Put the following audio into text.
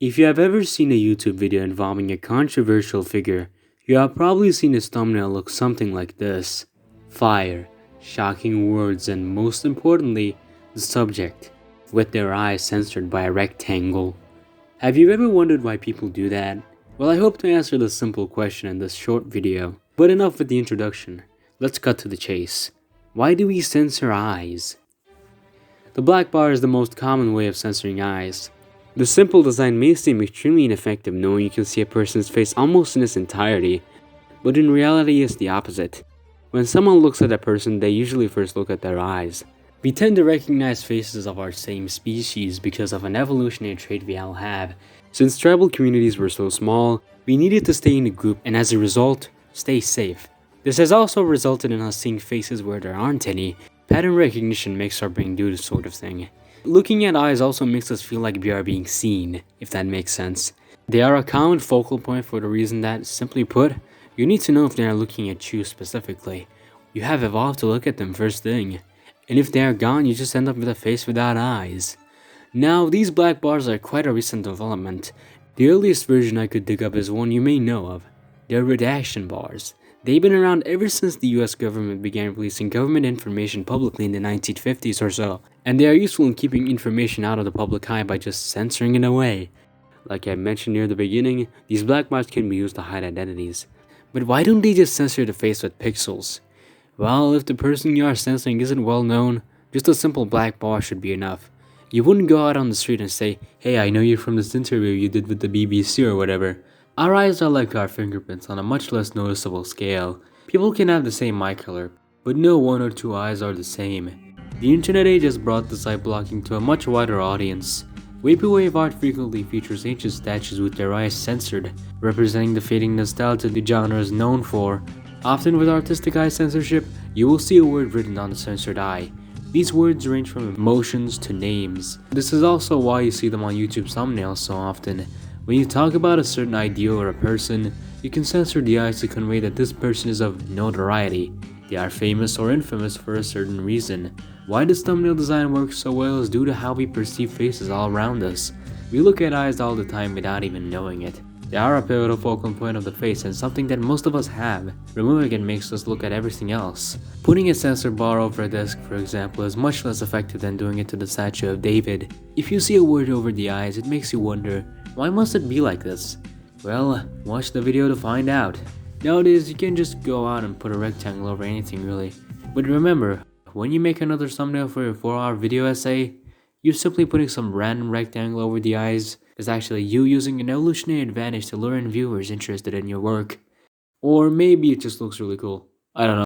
If you have ever seen a YouTube video involving a controversial figure, you have probably seen his thumbnail look something like this. Fire, shocking words, and most importantly, the subject, with their eyes censored by a rectangle. Have you ever wondered why people do that? Well, I hope to answer this simple question in this short video. But enough with the introduction, let's cut to the chase. Why do we censor eyes? The black bar is the most common way of censoring eyes. The simple design may seem extremely ineffective knowing you can see a person's face almost in its entirety, but in reality it's the opposite. When someone looks at a person, they usually first look at their eyes. We tend to recognize faces of our same species because of an evolutionary trait we all have. Since tribal communities were so small, we needed to stay in a group and as a result, stay safe. This has also resulted in us seeing faces where there aren't any. Pattern recognition makes our brain do this sort of thing. Looking at eyes also makes us feel like we are being seen, if that makes sense. They are a common focal point for the reason that, simply put, you need to know if they are looking at you specifically. You have evolved to look at them first thing. And if they are gone, you just end up with a face without eyes. Now, these black bars are quite a recent development. The earliest version I could dig up is one you may know of. They're redaction bars. They've been around ever since the US government began releasing government information publicly in the 1950s or so, and they are useful in keeping information out of the public eye by just censoring it away. Like I mentioned near the beginning, these black bars can be used to hide identities. But why don't they just censor the face with pixels? Well, if the person you are censoring isn't well known, just a simple black bar should be enough. You wouldn't go out on the street and say, "Hey, I know you from this interview you did with the BBC or whatever." Our eyes are like our fingerprints on a much less noticeable scale. People can have the same eye color, but no one or two eyes are the same. The internet age has brought this eye blocking to a much wider audience. Vaporwave art frequently features ancient statues with their eyes censored, representing the fading nostalgia the genre is known for. Often with artistic eye censorship, you will see a word written on the censored eye. These words range from emotions to names. This is also why you see them on YouTube thumbnails so often. When you talk about a certain ideal or a person, you can censor the eyes to convey that this person is of notoriety. They are famous or infamous for a certain reason. Why this thumbnail design works so well is due to how we perceive faces all around us. We look at eyes all the time without even knowing it. They are a pivotal focal point of the face and something that most of us have. Removing it makes us look at everything else. Putting a censor bar over a desk, for example, is much less effective than doing it to the statue of David. If you see a word over the eyes, it makes you wonder, why must it be like this? Well, watch the video to find out. Nowadays, you can just go out and put a rectangle over anything really. But remember, when you make another thumbnail for your 4-hour video essay, you're simply putting some random rectangle over the eyes. It's actually you using an evolutionary advantage to lure in viewers interested in your work. Or maybe it just looks really cool. I don't know.